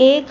1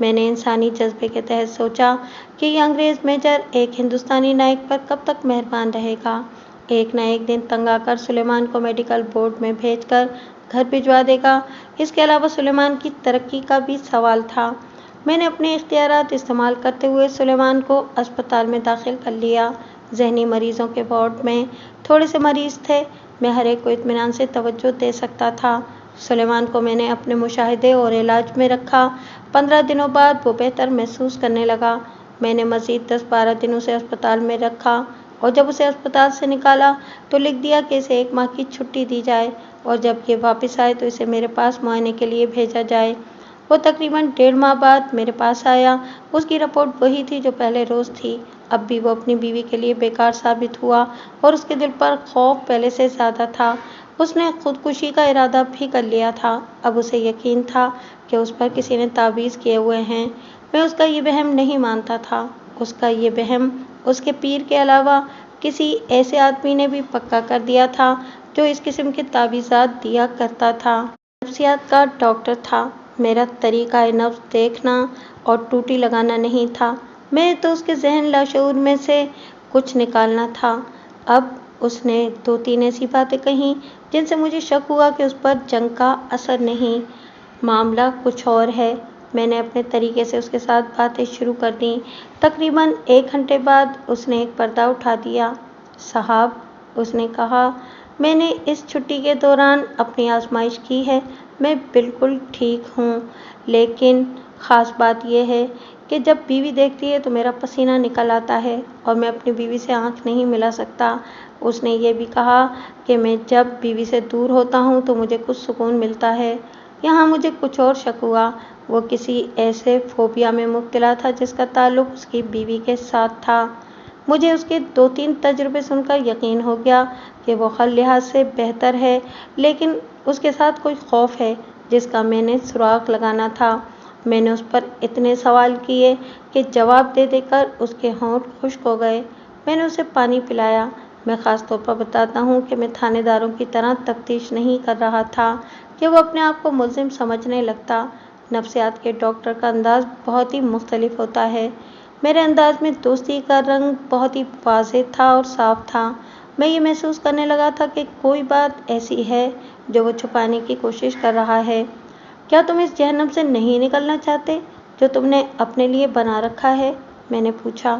میں نے انسانی جذبے کے تحت سوچا کہ یہ انگریز میجر ایک ہندوستانی نائک پر کب تک مہربان رہے گا۔ ایک نہ ایک دن تنگ آ کر سلیمان کو میڈیکل بورڈ میں بھیج کر گھر بھجوا دے گا۔ اس کے علاوہ سلیمان کی ترقی کا بھی سوال تھا۔ میں نے اپنے اختیارات استعمال کرتے ہوئے سلیمان کو اسپتال میں داخل کر لیا۔ ذہنی مریضوں کے وارڈ میں تھوڑے سے مریض تھے، میں ہر ایک کو اطمینان سے توجہ دے سکتا تھا۔ سلیمان کو میں نے اپنے مشاہدے اور علاج میں رکھا۔ 15 دنوں بعد وہ بہتر محسوس کرنے لگا۔ میں نے مزید 10-12 دن اسے اسپتال میں رکھا اور جب اسے اسپتال سے نکالا تو لکھ دیا کہ اسے 1 ماہ کی چھٹی دی جائے اور جب یہ واپس آئے تو اسے میرے پاس معائنے کے لیے بھیجا جائے۔ وہ تقریباً 1.5 ماہ بعد میرے پاس آیا۔ اس کی رپورٹ وہی تھی جو پہلے روز تھی۔ اب بھی وہ اپنی بیوی کے لیے بیکار ثابت ہوا اور اس کے دل پر خوف پہلے سے زیادہ تھا۔ اس نے خودکشی کا ارادہ بھی کر لیا تھا۔ اب اسے یقین تھا کہ اس پر کسی نے تعویذ کیے ہوئے ہیں۔ میں اس کا یہ وہم نہیں مانتا تھا۔ اس کا یہ وہم اس کے پیر کے علاوہ کسی ایسے آدمی نے بھی پکا کر دیا تھا جو اس قسم کے تعویذات دیا کرتا تھا۔ نفسیات کا ڈاکٹر تھا۔ میرا طریقہ نفس دیکھنا اور ٹوٹی لگانا نہیں تھا، میں تو اس کے ذہن لاشعور میں سے کچھ نکالنا تھا۔ اب اس نے 2-3 ایسی باتیں کہیں جن سے مجھے شک ہوا کہ اس پر جنگ کا اثر نہیں۔ معاملہ کچھ اور ہے۔ میں نے اپنے طریقے سے اس کے ساتھ باتیں شروع کر دیں۔ تقریباً 1 گھنٹے بعد اس نے ایک پردہ اٹھا دیا۔ صاحب، اس نے کہا، میں نے اس چھٹی کے دوران اپنی آزمائش کی ہے، میں بالکل ٹھیک ہوں، لیکن خاص بات یہ ہے کہ جب بیوی دیکھتی ہے تو میرا پسینہ نکل آتا ہے اور میں اپنی بیوی سے آنکھ نہیں ملا سکتا۔ اس نے یہ بھی کہا کہ میں جب بیوی سے دور ہوتا ہوں تو مجھے کچھ سکون ملتا ہے۔ یہاں مجھے کچھ اور شک ہوا۔ وہ کسی ایسے فوبیا میں مبتلا تھا جس کا تعلق اس کی بیوی کے ساتھ تھا۔ مجھے اس کے 2-3 تجربے سن کر یقین ہو گیا کہ وہ ہر لحاظ سے بہتر ہے، لیکن اس کے ساتھ کوئی خوف ہے جس کا میں نے سراغ لگانا تھا۔ میں نے اس پر اتنے سوال کیے کہ جواب دے دے کر اس کے ہونٹ خشک ہو گئے۔ میں نے اسے پانی پلایا۔ میں خاص طور پر بتاتا ہوں کہ میں تھانے داروں کی طرح تفتیش نہیں کر رہا تھا کہ وہ اپنے آپ کو ملزم سمجھنے لگتا۔ نفسیات کے ڈاکٹر کا انداز بہت ہی مختلف ہوتا ہے۔ میرے انداز میں دوستی کا رنگ بہت ہی واضح تھا اور صاف تھا۔ میں یہ محسوس کرنے لگا تھا کہ کوئی بات ایسی ہے جو وہ چھپانے کی کوشش کر رہا ہے۔ کیا تم اس جہنم سے نہیں نکلنا چاہتے جو تم نے اپنے لیے بنا رکھا ہے؟ میں نے پوچھا۔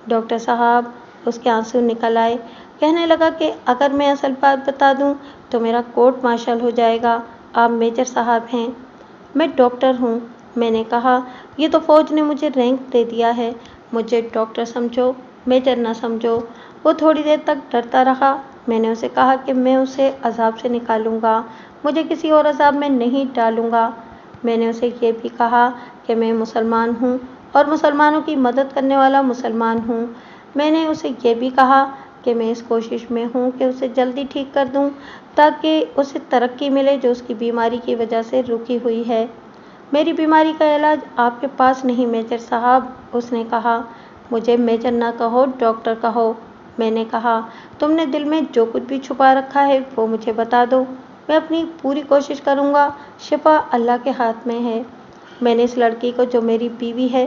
ڈاکٹر صاحب، اس کے آنسو نکل آئے۔ کہنے لگا کہ اگر میں اصل بات بتا دوں تو میرا کورٹ مارشل ہو جائے گا۔ آپ میجر صاحب ہیں، میں ڈاکٹر ہوں۔ میں نے کہا، یہ تو فوج نے مجھے رینک دے دیا ہے، مجھے ڈاکٹر سمجھو، میجر نہ سمجھو۔ وہ تھوڑی دیر تک ڈرتا رہا۔ میں نے اسے کہا کہ میں اسے عذاب سے نکالوں گا، مجھے کسی اور عذاب میں نہیں ڈالوں گا۔ میں نے اسے یہ بھی کہا کہ میں مسلمان ہوں اور مسلمانوں کی مدد کرنے والا مسلمان ہوں۔ میں نے اسے یہ بھی کہا کہ میں اس کوشش میں ہوں کہ اسے جلدی ٹھیک کر دوں تاکہ اسے ترقی ملے جو اس کی بیماری کی وجہ سے رکی ہوئی ہے۔ میری بیماری کا علاج آپ کے پاس نہیں میجر صاحب، اس نے کہا۔ مجھے میجر نہ کہو، ڈاکٹر کہو۔ میں نے کہا، تم نے دل میں جو کچھ بھی چھپا رکھا ہے وہ مجھے بتا دو، میں اپنی پوری کوشش کروں گا، شفا اللہ کے ہاتھ میں ہے۔ میں نے اس لڑکی کو جو میری بیوی ہے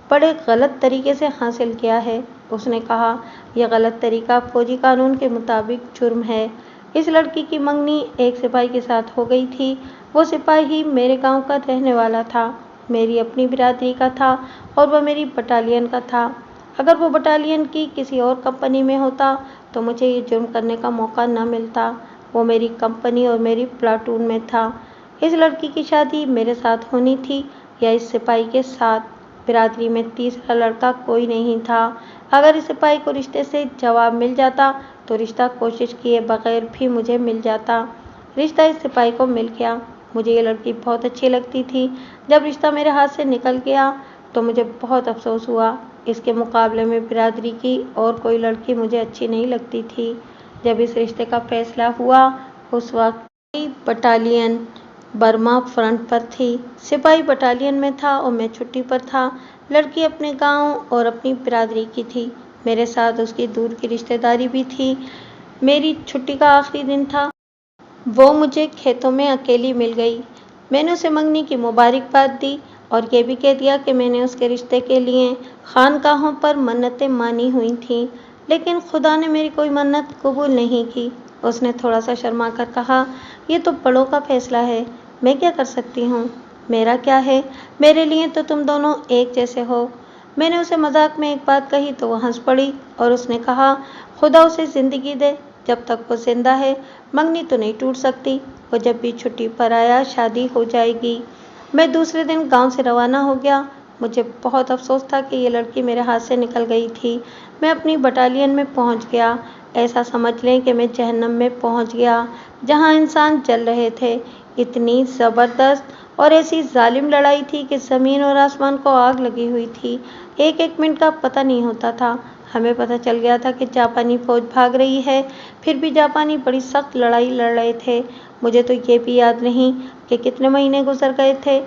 بڑے غلط طریقے سے حاصل کیا ہے، اس نے کہا۔ یہ غلط طریقہ فوجی قانون کے مطابق جرم ہے۔ اس لڑکی کی منگنی ایک سپاہی کے ساتھ ہو گئی تھی۔ وہ سپاہی میرے گاؤں کا رہنے والا تھا، میری اپنی برادری کا تھا اور وہ میری بٹالین کا تھا۔ اگر وہ بٹالین کی کسی اور کمپنی میں ہوتا تو مجھے یہ جرم کرنے کا موقع نہ ملتا۔ وہ میری کمپنی اور میری پلاٹون میں تھا۔ اس لڑکی کی شادی میرے ساتھ ہونی تھی یا اس سپاہی کے ساتھ۔ برادری میں تیسرا لڑکا کوئی نہیں تھا۔ اگر اس سپاہی کو رشتے سے جواب مل جاتا تو رشتہ کوشش کیے بغیر بھی مجھے مل جاتا۔ رشتہ اس سپاہی کو مل گیا۔ مجھے یہ لڑکی بہت اچھی لگتی تھی۔ جب رشتہ میرے ہاتھ سے نکل گیا تو مجھے بہت افسوس ہوا۔ اس کے مقابلے میں برادری کی اور کوئی لڑکی مجھے اچھی نہیں لگتی تھی۔ جب اس رشتے کا فیصلہ ہوا اس وقت میری بٹالین برما فرنٹ پر تھی، سپاہی بٹالین میں تھا اور میں چھٹی پر تھا۔ لڑکی اپنے گاؤں اور اپنی برادری کی تھی، میرے ساتھ اس کی دور کی رشتہ داری بھی تھی۔ میری چھٹی کا آخری دن تھا۔ وہ مجھے کھیتوں میں اکیلی مل گئی۔ میں نے اسے منگنی کی مبارکباد دی اور یہ بھی کہہ دیا کہ میں نے اس کے رشتے کے لیے خانقاہوں پر منتیں مانی ہوئی تھیں، لیکن خدا نے میری کوئی منت قبول نہیں کی۔ اس نے تھوڑا سا شرما کر کہا، یہ تو بڑوں کا فیصلہ ہے، میں کیا کر سکتی ہوں؟ میرا کیا ہے، میرے لیے تو تم دونوں ایک جیسے ہو۔ میں نے اسے مذاق میں ایک بات کہی تو وہ ہنس پڑی اور اس نے کہا، خدا اسے زندگی دے، جب تک وہ زندہ ہے منگنی تو نہیں ٹوٹ سکتی، وہ جب بھی چھٹی پر آیا شادی ہو جائے گی۔ میں دوسرے دن گاؤں سے روانہ ہو گیا۔ مجھے بہت افسوس تھا کہ یہ لڑکی میرے ہاتھ سے نکل گئی تھی۔ میں اپنی بٹالین میں پہنچ گیا۔ ایسا سمجھ لیں کہ میں جہنم میں پہنچ گیا، جہاں انسان جل رہے تھے۔ اتنی زبردست اور ایسی ظالم لڑائی تھی کہ زمین اور آسمان کو آگ لگی ہوئی تھی۔ ایک ایک منٹ کا پتہ نہیں ہوتا تھا۔ ہمیں پتہ چل گیا تھا کہ جاپانی فوج بھاگ رہی ہے، پھر بھی جاپانی بڑی سخت لڑائی لڑ رہے تھے۔ مجھے تو یہ بھی یاد نہیں کہ کتنے مہینے گزر گئے تھے۔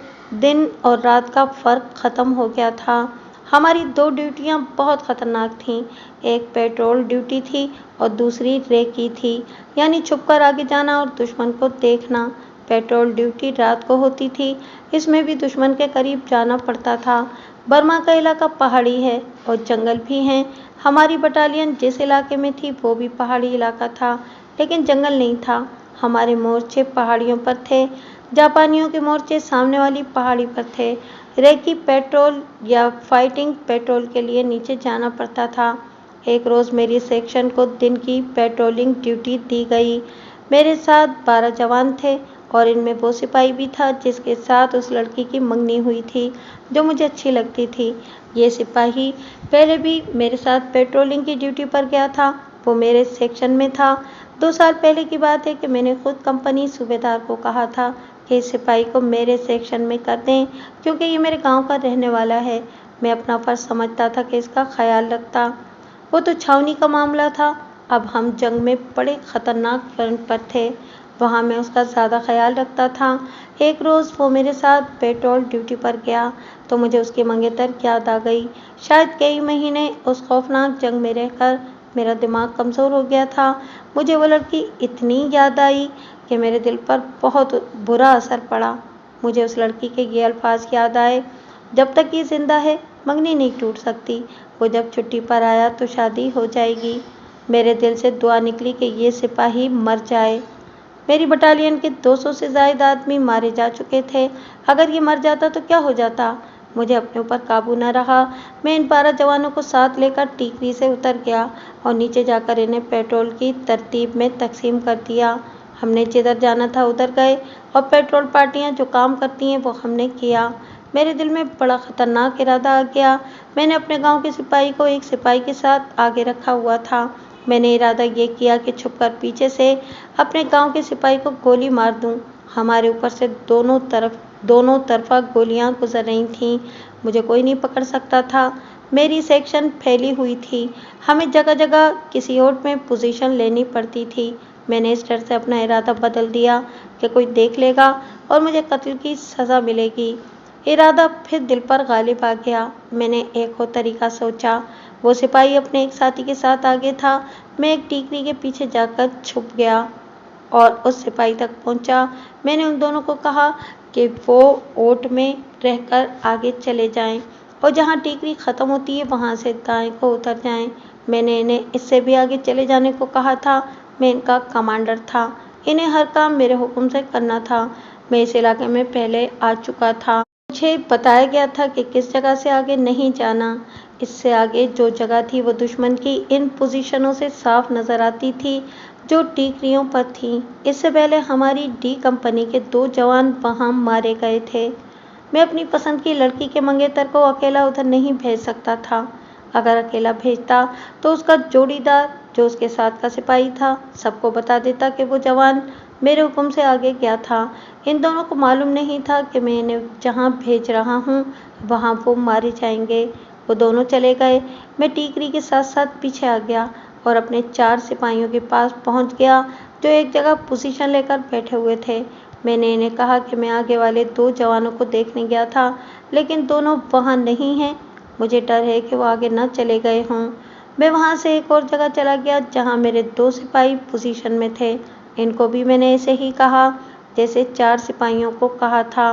دن اور رات کا فرق ختم ہو گیا تھا۔ ہماری دو ڈیوٹیاں بہت خطرناک تھیں۔ ایک پیٹرول ڈیوٹی تھی اور دوسری ریکی تھی، یعنی چھپ کر آگے جانا اور دشمن کو دیکھنا۔ پیٹرول ڈیوٹی رات کو ہوتی تھی، اس میں بھی دشمن کے قریب جانا پڑتا تھا۔ برما کا علاقہ پہاڑی ہے اور جنگل بھی ہیں۔ ہماری بٹالین جس علاقے میں تھی وہ بھی پہاڑی علاقہ تھا، لیکن جنگل نہیں تھا۔ ہمارے مورچے پہاڑیوں پر تھے، جاپانیوں کے مورچے سامنے والی پہاڑی پر تھے۔ ریکی پیٹرول یا فائٹنگ پیٹرول کے لیے نیچے جانا پڑتا تھا۔ ایک روز میری سیکشن کو دن کی پیٹرولنگ ڈیوٹی دی گئی۔ میرے ساتھ 12 جوان تھے اور ان میں وہ سپاہی بھی تھا جس کے ساتھ اس لڑکی کی منگنی ہوئی تھی، جو مجھے اچھی لگتی تھی۔ یہ سپاہی پہلے بھی میرے ساتھ پیٹرولنگ کی ڈیوٹی پر گیا تھا، وہ میرے سیکشن میں تھا۔ 2 سال پہلے کی بات ہے کہ میں نے خود کمپنی صوبیدار کو کہا تھا کہ اس سپاہی کو میرے سیکشن میں کر دیں، کیونکہ یہ میرے گاؤں کا رہنے والا ہے۔ میں اپنا فرض سمجھتا تھا کہ اس کا خیال رکھتا۔ وہ تو چھاؤنی کا معاملہ تھا، اب ہم جنگ میں بڑے خطرناک فرنٹ پر تھے، وہاں میں اس کا زیادہ خیال رکھتا تھا۔ ایک روز وہ میرے ساتھ پیٹرول ڈیوٹی پر گیا تو مجھے اس کی منگیتر یاد آ گئی۔ شاید کئی مہینے اس خوفناک جنگ میں رہ کر میرا دماغ کمزور ہو گیا تھا۔ مجھے وہ لڑکی اتنی یاد آئی کہ میرے دل پر بہت برا اثر پڑا۔ مجھے اس لڑکی کے یہ الفاظ یاد آئے، جب تک یہ زندہ ہے منگنی نہیں ٹوٹ سکتی، وہ جب چھٹی پر آیا تو شادی ہو جائے گی۔ میرے دل سے دعا نکلی کہ یہ سپاہی مر جائے۔ میری بٹالین کے 200 سے زائد آدمی مارے جا چکے تھے، اگر یہ مر جاتا تو کیا ہو جاتا؟ مجھے اپنے اوپر قابو نہ رہا۔ میں ان 12 جوانوں کو ساتھ لے کر ٹیکری سے اتر گیا اور نیچے جا کر انہیں پیٹرول کی ترتیب میں تقسیم کر دیا۔ ہم نے جدھر جانا تھا ادھر گئے اور پیٹرول پارٹیاں جو کام کرتی ہیں وہ ہم نے کیا۔ میرے دل میں بڑا خطرناک ارادہ آ گیا۔ میں نے اپنے گاؤں کے سپاہی کو ایک سپاہی کے ساتھ آگے رکھا ہوا تھا۔ میں نے ارادہ یہ کیا کہ چھپ کر پیچھے سے اپنے گاؤں کے سپاہی کو گولی مار دوں۔ ہمارے اوپر سے دونوں طرفہ گولیاں گزر رہی تھیں، مجھے کوئی نہیں پکڑ سکتا تھا۔ میری سیکشن پھیلی ہوئی تھی، ہمیں جگہ جگہ کسی اور میں پوزیشن لینی پڑتی تھی۔ میں نے اس ڈر سے اپنا ارادہ بدل دیا کہ کوئی دیکھ لے گا اور مجھے قتل کی سزا ملے گی۔ ارادہ پھر دل پر غالب آ گیا۔ میں نے ایک اور طریقہ سوچا۔ وہ سپاہی اپنے ایک ساتھی کے ساتھ آگے تھا، میں ایک ٹیکری کے پیچھے جا کر چھپ گیا اور اس سپاہی تک پہنچا۔ میں نے ان دونوں کو کہا کہ وہ اوٹ میں رہ کر آگے چلے جائیں اور جہاں ٹیکری ختم ہوتی ہے وہاں سے دائیں کو اتر جائیں۔ میں نے انہیں اس سے بھی آگے چلے جانے کو کہا تھا۔ میں ان کا کمانڈر تھا، انہیں ہر کام میرے حکم سے کرنا تھا۔ میں اس علاقے میں پہلے آ چکا تھا، مجھے بتایا گیا تھا کہ کس جگہ سے آگے نہیں جانا۔ اس سے آگے جو جگہ تھی وہ دشمن کی ان پوزیشنوں سے صاف نظر آتی تھی جو ٹیکریوں پر تھیں۔ اس سے پہلے ہماری ڈی کمپنی کے 2 جوان وہاں مارے گئے تھے۔ میں اپنی پسند کی لڑکی کے منگیتر کو اکیلا ادھر نہیں بھیج سکتا تھا۔ اگر اکیلا بھیجتا تو اس کا جوڑی دار جو اس کے ساتھ کا سپاہی تھا سب کو بتا دیتا کہ وہ جوان میرے حکم سے آگے گیا تھا۔ ان دونوں کو معلوم نہیں تھا کہ میں انہیں جہاں بھیج رہا ہوں وہاں وہ مارے جائیں گے۔ وہ دونوں چلے گئے، میں ٹیکری کے ساتھ ساتھ پیچھے آ گیا اور اپنے 4 سپاہیوں کے پاس پہنچ گیا جو ایک جگہ پوزیشن لے کر بیٹھے ہوئے تھے۔ میں نے انہیں کہا کہ میں آگے والے 2 جوانوں کو دیکھنے گیا تھا، لیکن دونوں وہاں نہیں ہیں، مجھے ڈر ہے کہ وہ آگے نہ چلے گئے ہوں۔ میں وہاں سے ایک اور جگہ چلا گیا جہاں میرے 2 سپاہی پوزیشن میں تھے۔ ان کو بھی میں نے ایسے ہی کہا جیسے 4 سپاہیوں کو کہا تھا۔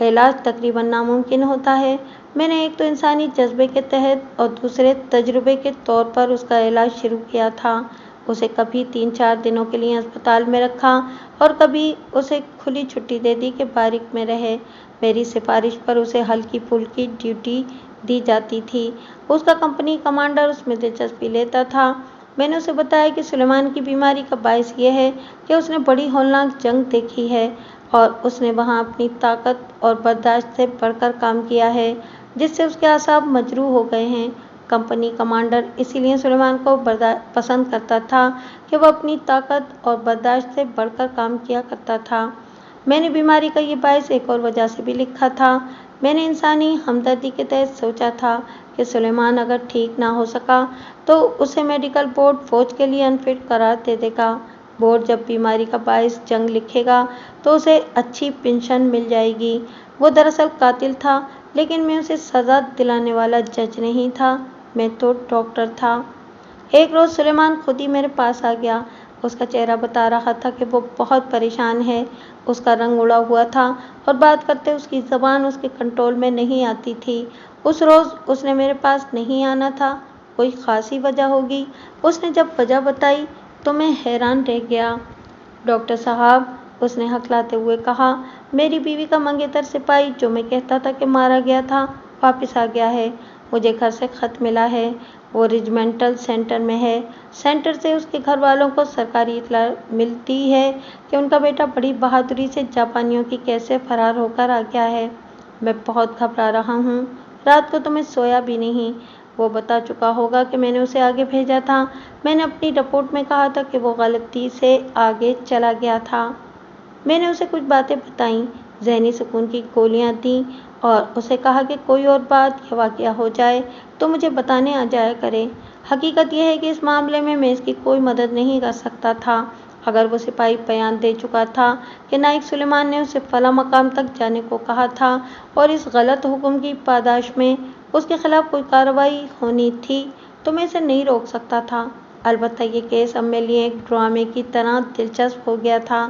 علاج تقریباً ناممکن ہوتا ہے۔ میں نے ایک تو انسانی جذبے کے تحت اور دوسرے تجربے کے طور پر اس کا علاج شروع کیا تھا۔ اسے کبھی 3-4 دنوں کے لیے اسپتال میں رکھا اور کبھی اسے کھلی چھٹی دے دی کہ باریک میں رہے۔ میری سفارش پر اسے ہلکی پھلکی ڈیوٹی دی جاتی تھی۔ اس کا کمپنی کمانڈر اس میں دلچسپی لیتا تھا۔ میں نے اسے بتایا کہ سلیمان کی بیماری کا باعث یہ ہے کہ اس نے بڑی ہولناک جنگ دیکھی ہے اور اس نے وہاں اپنی طاقت اور برداشت سے بڑھ کر کام کیا ہے، جس سے اس کے اعصاب مجروح ہو گئے ہیں۔ کمپنی کمانڈر اسی لیے سلیمان کو پسند کرتا تھا کہ وہ اپنی طاقت اور برداشت سے بڑھ کر کام کیا کرتا تھا۔ میں نے بیماری کا یہ باعث ایک اور وجہ سے بھی لکھا تھا۔ میں نے انسانی ہمدردی کے تحت سوچا تھا کہ سلیمان اگر ٹھیک نہ ہو سکا تو اسے میڈیکل بورڈ فوج کے لیے انفٹ قرار دے دے گا۔ بورڈ جب بیماری کا باعث جنگ لکھے گا تو اسے اچھی پنشن مل جائے گی۔ وہ دراصل قاتل تھا، لیکن میں اسے سزا دلانے والا جج نہیں تھا، میں تو ڈاکٹر تھا۔ ایک روز سلیمان خود ہی میرے پاس آ گیا۔ اس کا چہرہ بتا رہا تھا کہ وہ بہت پریشان ہے۔ اس کا رنگ اڑا ہوا تھا اور بات کرتے اس کی زبان اس کے کنٹرول میں نہیں آتی تھی۔ اس روز اس نے میرے پاس نہیں آنا تھا۔ کوئی خاصی وجہ ہوگی۔ اس نے جب وجہ بتائی تو میں حیران رہ گیا۔ ڈاکٹر صاحب، اس نے ہکلاتے ہوئے کہا، میری بیوی کا منگیتر سپاہی جو میں کہتا تھا کہ مارا گیا تھا، واپس آ گیا ہے۔ مجھے گھر سے خط ملا ہے۔ وہ ریجمنٹل سینٹر میں ہے۔ سینٹر سے اس کے گھر والوں کو سرکاری اطلاع ملتی ہے کہ ان کا بیٹا بڑی بہادری سے جاپانیوں کی قید سے فرار ہو کر آ گیا ہے۔ میں بہت گھبرا رہا ہوں۔ رات کو تو میں سویا بھی نہیں۔ وہ بتا چکا ہوگا کہ میں نے اسے آگے بھیجا تھا۔ میں نے اپنی رپورٹ میں کہا تھا کہ وہ غلطی سے آگے چلا گیا تھا۔ میں نے اسے کچھ باتیں بتائیں، ذہنی سکون کی گولیاں دیں اور اسے کہا کہ کوئی اور بات یا واقعہ ہو جائے تو مجھے بتانے آ جایا کرے۔ حقیقت یہ ہے کہ اس معاملے میں اس کی کوئی مدد نہیں کر سکتا تھا۔ اگر وہ سپاہی بیان دے چکا تھا کہ نائک سلیمان نے اسے فلاں مقام تک جانے کو کہا تھا اور اس غلط حکم کی پاداش میں اس کے خلاف کوئی کارروائی ہونی تھی تو میں اسے نہیں روک سکتا تھا۔ البتہ یہ کیس اب میرے لیے ایک ڈرامے کی طرح دلچسپ ہو گیا تھا۔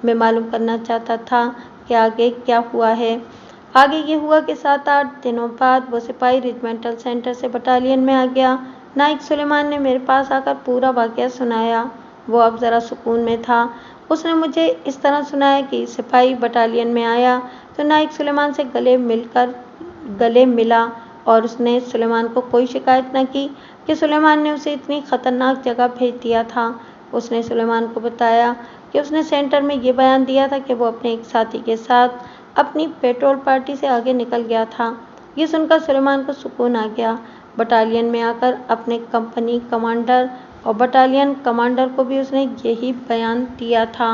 میں معلوم کرنا چاہتا تھا کہ آگے کیا ہوا ہے۔ آگے یہ ہوا کہ 7-8 دنوں بعد وہ سپاہی ریجمنٹل سینٹر سے بٹالین میں آ گیا۔ نائک سلیمان نے میرے پاس آ کر پورا واقعہ سنایا۔ وہ اب ذرا سکون میں تھا۔ اس نے مجھے اس طرح سنایا کہ سپاہی بٹالین میں آیا تو نائک سلیمان سے گلے ملا اور اس نے سلیمان کو کوئی شکایت نہ کی کہ سلیمان نے اسے اتنی خطرناک جگہ بھیج دیا تھا۔ اس نے سلیمان کو بتایا کہ اس نے سینٹر میں یہ بیان دیا تھا کہ وہ اپنے ایک ساتھی کے ساتھ اپنی پیٹرول پارٹی سے آگے نکل گیا تھا۔ یہ سن کر سلیمان کو سکون آ گیا۔ بٹالین میں آ کر اپنے کمپنی کمانڈر اور بٹالین کمانڈر کو بھی اس نے یہی بیان دیا تھا۔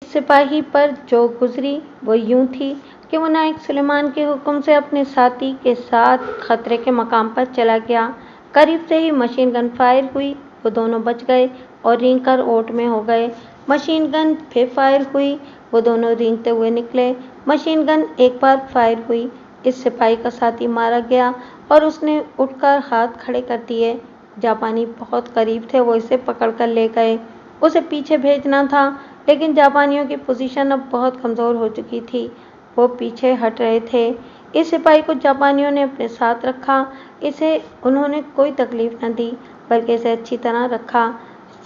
اس سپاہی پر جو گزری وہ یوں تھی کہ وہ نائک سلیمان کے حکم سے اپنے ساتھی کے ساتھ خطرے کے مقام پر چلا گیا۔ قریب سے ہی مشین گن فائر ہوئی۔ وہ دونوں بچ گئے اور رینگ کر اوٹ میں ہو گئے۔ مشین گن پھر فائر ہوئی۔ وہ دونوں رینگتے ہوئے نکلے۔ مشین گن ایک بار فائر ہوئی۔ اس سپاہی کا ساتھی مارا گیا اور اس نے اٹھ کر ہاتھ کھڑے کر دیے۔ جاپانی بہت قریب تھے، وہ اسے پکڑ کر لے گئے۔ اسے پیچھے بھیجنا تھا، لیکن جاپانیوں کی پوزیشن اب بہت کمزور ہو چکی تھی۔ وہ پیچھے ہٹ رہے تھے۔ اس سپاہی کو جاپانیوں نے اپنے ساتھ رکھا۔ اسے انہوں نے کوئی تکلیف نہ دی، بلکہ اسے اچھی طرح رکھا۔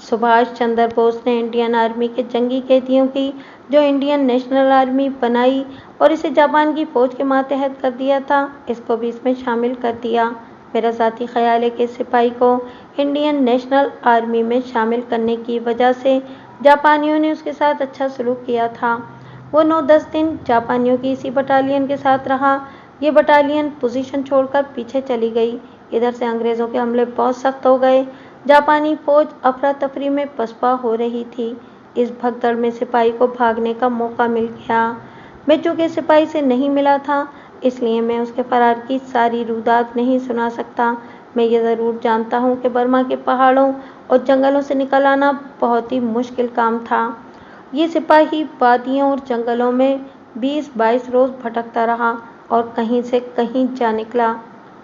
سبھاش چندر بوس نے انڈین آرمی کے جنگی قیدیوں کی جو انڈین نیشنل آرمی بنائی اور اسے جاپان کی فوج کے ماتحت کر دیا تھا، اس کو بھی اس میں شامل کر دیا۔ میرا ذاتی خیال ہے کہ اس سپاہی کو انڈین نیشنل آرمی میں شامل کرنے کی وجہ سے جاپانیوں نے اس کے ساتھ اچھا سلوک کیا تھا۔ وہ 9-10 دن جاپانیوں کی اسی بٹالین کے ساتھ رہا۔ یہ بٹالین پوزیشن چھوڑ کر پیچھے چلی گئی۔ ادھر سے انگریزوں کے حملے بہت سخت ہو گئے۔ جاپانی فوج افراتفری میں پسپا ہو رہی تھی۔ اس بھگدڑ میں سپاہی کو بھاگنے کا موقع مل گیا۔ میں چونکہ سپاہی سے نہیں ملا تھا، اس لیے میں اس کے فرار کی ساری رویداد نہیں سنا سکتا۔ میں یہ ضرور جانتا ہوں کہ برما کے پہاڑوں اور جنگلوں سے نکل آنا بہت ہی مشکل کام تھا۔ یہ سپاہی وادیوں اور جنگلوں میں 20-22 روز بھٹکتا رہا اور کہیں سے کہیں جا نکلا۔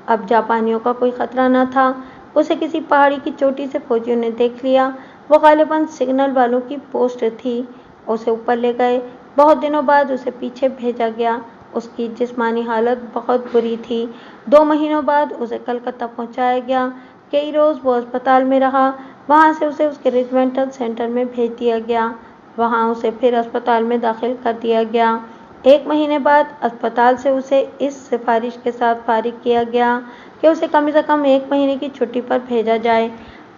اب جاپانیوں کا کوئی خطرہ نہ تھا۔ اسے کسی پہاڑی کی چوٹی سے فوجیوں نے دیکھ لیا۔ وہ غالباً سگنل والوں کی پوسٹ تھی۔ اسے اوپر لے گئے۔ بہت دنوں بعد اسے پیچھے بھیجا گیا۔ اس کی جسمانی حالت بہت بری تھی۔ 2 مہینوں بعد اسے کلکتہ پہنچایا گیا۔ کئی روز وہ اسپتال میں رہا۔ وہاں سے اسے اس کے ریجمنٹل سینٹر میں بھیج دیا گیا۔ وہاں اسے پھر اسپتال میں داخل کر دیا گیا۔ 1 مہینے بعد اسپتال سے اسے اس سفارش کے ساتھ فارغ کیا گیا کہ اسے کم سے کم 1 مہینے کی چھٹی پر بھیجا جائے۔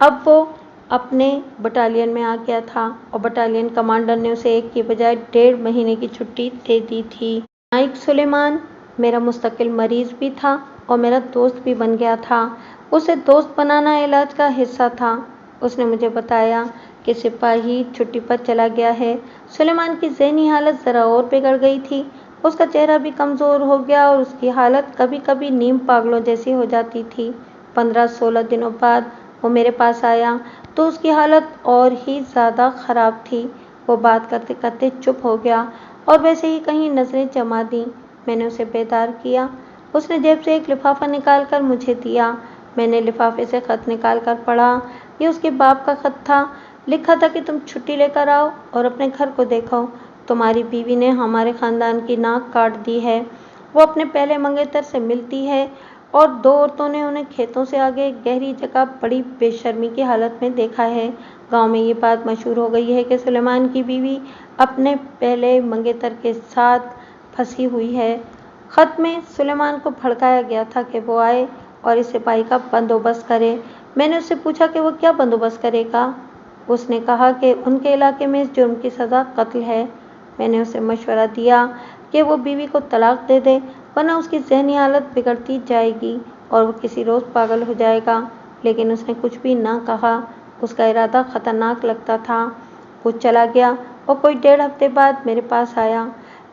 اب وہ اپنے بٹالین میں آ گیا تھا اور بٹالین کمانڈر نے اسے 1 کی بجائے 1.5 مہینے کی چھٹی دے دی تھی۔ نائک سلیمان میرا مستقل مریض بھی تھا اور میرا دوست بھی بن گیا تھا۔ اسے دوست بنانا علاج کا حصہ تھا۔ اس نے مجھے بتایا کہ سپاہی چھٹی پر چلا گیا ہے۔ سلیمان کی ذہنی حالت ذرا اور بگڑ گئی تھی۔ اس کا چہرہ بھی کمزور ہو گیا اور اس کی حالت کبھی کبھی نیم پاگلوں جیسی ہو جاتی تھی۔ 15-16 دنوں بعد وہ میرے پاس آیا تو اس کی حالت اور ہی زیادہ خراب تھی۔ وہ بات کرتے کرتے چپ ہو گیا اور ویسے ہی کہیں نظریں جما دیں۔ میں نے اسے بیدار کیا۔ اس نے جیب سے ایک لفافہ نکال کر مجھے دیا۔ میں نے لفافے سے خط نکال کر پڑھا۔ یہ اس کے باپ کا خط تھا۔ لکھا تھا کہ تم چھٹی لے کر آؤ اور اپنے گھر کو دیکھو۔ تمہاری بیوی نے ہمارے خاندان کی ناک کاٹ دی ہے۔ وہ اپنے پہلے منگیتر سے ملتی ہے اور 2 عورتوں نے انہیں کھیتوں سے آگے گہری جگہ بڑی بے شرمی کی حالت میں دیکھا ہے۔ گاؤں میں یہ بات مشہور ہو گئی ہے کہ سلیمان کی بیوی اپنے پہلے منگیتر کے ساتھ پھنسی ہوئی ہے۔ خط میں سلیمان کو بھڑکایا گیا تھا کہ وہ آئے اور اس سپاہی کا بندوبست کرے۔ میں نے اس سے پوچھا کہ وہ کیا بندوبست کرے گا۔ اس نے کہا کہ ان کے علاقے میں اس جرم کی سزا قتل ہے۔ میں نے اسے مشورہ دیا کہ وہ بیوی کو طلاق دے دے ورنہ اس کی ذہنی حالت بگڑتی جائے گی اور وہ کسی روز پاگل ہو جائے گا، لیکن اس نے کچھ بھی نہ کہا۔ اس کا ارادہ خطرناک لگتا تھا۔ وہ چلا گیا اور کوئی 1.5 ہفتے بعد میرے پاس آیا۔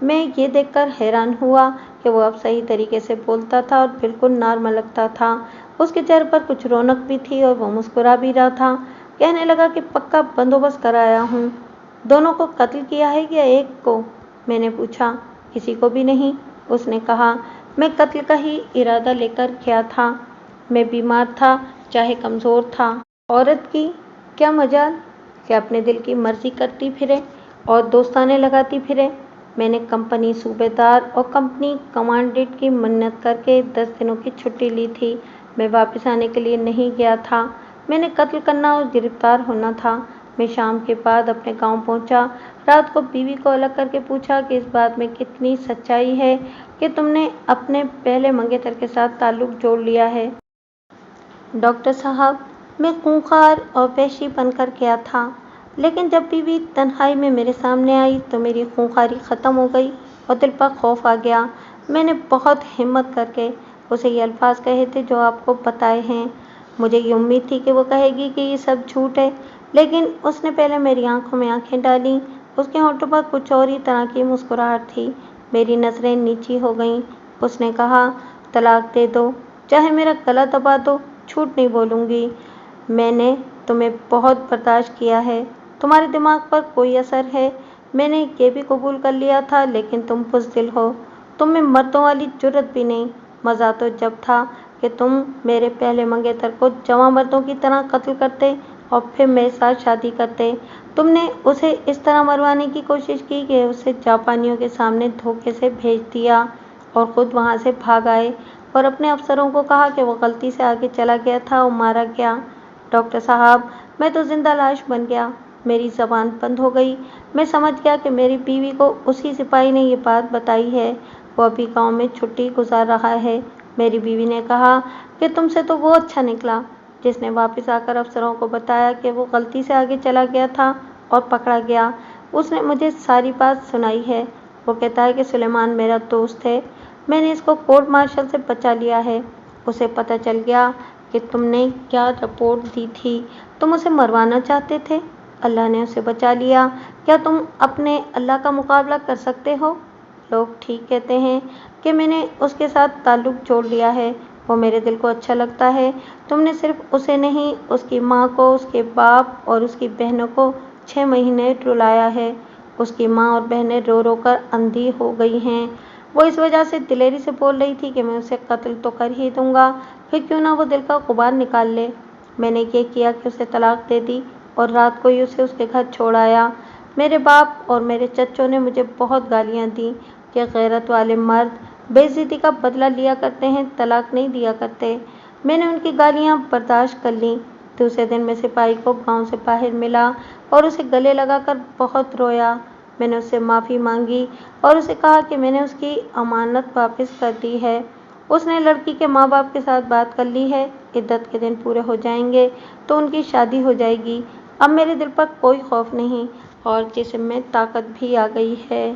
میں یہ دیکھ کر حیران ہوا کہ وہ اب صحیح طریقے سے بولتا تھا اور بالکل نارمل لگتا تھا۔ اس کے چہرے پر کچھ رونق بھی تھی اور وہ مسکرا بھی رہا تھا۔ کہنے لگا کہ پکا بندوبست کرایا ہوں۔ دونوں کو قتل کیا ہے یا ایک کو؟ میں نے پوچھا۔ کسی کو بھی نہیں، اس نے کہا۔ میں قتل کا ہی ارادہ لے کر گیا تھا۔ میں بیمار تھا، چاہے کمزور تھا۔ عورت کی کیا مجال کہ اپنے دل کی مرضی کرتی پھرے اور دوستانے لگاتی پھرے۔ میں نے کمپنی صوبیدار اور کمپنی کمانڈنٹ کی منت کر کے 10 دنوں کی چھٹی لی تھی۔ میں واپس آنے کے لیے نہیں گیا تھا۔ میں نے قتل کرنا اور گرفتار ہونا تھا۔ میں شام کے بعد اپنے گاؤں پہنچا۔ رات کو بیوی کو الگ کر کے پوچھا کہ اس بات میں کتنی سچائی ہے کہ تم نے اپنے پہلے منگیتر کے ساتھ تعلق جوڑ لیا ہے۔ ڈاکٹر صاحب، میں خونخوار اور وحشی بن کر گیا تھا، لیکن جب بیوی تنہائی میں میرے سامنے آئی تو میری خونخواری ختم ہو گئی اور دل پر خوف آ گیا۔ میں نے بہت ہمت کر کے اسے یہ الفاظ کہے تھے جو آپ کو بتائے ہیں۔ مجھے یہ امید تھی کہ وہ کہے گی کہ یہ سب جھوٹ ہے، لیکن اس نے پہلے میری آنکھوں میں آنکھیں ڈالیں۔ اس کے ہونٹوں پر کچھ اور ہی طرح کی مسکراہٹ تھی۔ میری نظریں نیچی ہو گئیں۔ اس نے کہا، طلاق دے دو، چاہے میرا گلا دبا دو، جھوٹ نہیں بولوں گی۔ میں نے تمہیں بہت برداشت کیا ہے۔ تمہارے دماغ پر کوئی اثر ہے، میں نے یہ بھی قبول کر لیا تھا، لیکن تم بزدل ہو۔ تم میں مردوں والی جرأت بھی نہیں۔ مزہ تو جب تھا کہ تم میرے پہلے منگیتر کو جواں مردوں کی طرح قتل کرتے اور پھر میرے ساتھ شادی کرتے۔ تم نے اسے اس طرح مروانے کی کوشش کی کہ اسے جاپانیوں کے سامنے دھوکے سے بھیج دیا اور خود وہاں سے بھاگ آئے اور اپنے افسروں کو کہا کہ وہ غلطی سے آگے چلا گیا تھا اور مارا گیا۔ ڈاکٹر صاحب، میں تو زندہ لاش بن گیا۔ میری زبان بند ہو گئی۔ میں سمجھ گیا کہ میری بیوی کو اسی سپاہی نے یہ بات بتائی ہے۔ وہ ابھی گاؤں میں چھٹی گزار رہا ہے۔ میری بیوی نے کہا کہ تم سے تو وہ اچھا نکلا جس نے واپس آ کر افسروں کو بتایا کہ وہ غلطی سے آگے چلا گیا تھا اور پکڑا گیا۔ اس نے مجھے ساری بات سنائی ہے۔ وہ کہتا ہے کہ سلیمان میرا دوست ہے۔ میں نے اس کو کورٹ مارشل سے بچا لیا ہے۔ اسے پتہ چل گیا کہ تم نے کیا رپورٹ دی تھی۔ تم اسے مروانا چاہتے تھے، اللہ نے اسے بچا لیا۔ کیا تم اپنے اللہ کا مقابلہ کر سکتے ہو؟ لوگ ٹھیک کہتے ہیں کہ میں نے اس کے ساتھ تعلق جوڑ لیا ہے۔ وہ میرے دل کو اچھا لگتا ہے۔ تم نے صرف اسے نہیں، اس کی ماں کو، اس کے باپ اور اس کی بہنوں کو 6 مہینے رلایا ہے۔ اس کی ماں اور بہنیں رو رو کر اندھی ہو گئی ہیں۔ وہ اس وجہ سے دلیری سے بول رہی تھی کہ میں اسے قتل تو کر ہی دوں گا، پھر کیوں نہ وہ دل کا غبار نکال لے۔ میں نے یہ کیا کہ اسے طلاق دے دی اور رات کو ہی اسے اس کے گھر چھوڑ آیا۔ میرے باپ اور میرے چچوں نے مجھے بہت گالیاں دیں۔ کہ غیرت والے مرد بے عزتی کا بدلہ لیا کرتے ہیں، طلاق نہیں دیا کرتے۔ میں نے ان کی گالیاں برداشت کر لیں۔ دوسرے دن میں سپاہی کو گاؤں سے باہر ملا اور اسے گلے لگا کر بہت رویا۔ میں نے اس سے معافی مانگی اور اسے کہا کہ میں نے اس کی امانت واپس کر دی ہے۔ اس نے لڑکی کے ماں باپ کے ساتھ بات کر لی ہے، عدت کے دن پورے ہو جائیں گے تو ان کی شادی ہو جائے گی۔ اب میرے دل پر کوئی خوف نہیں اور جسم میں طاقت بھی آ گئی ہے۔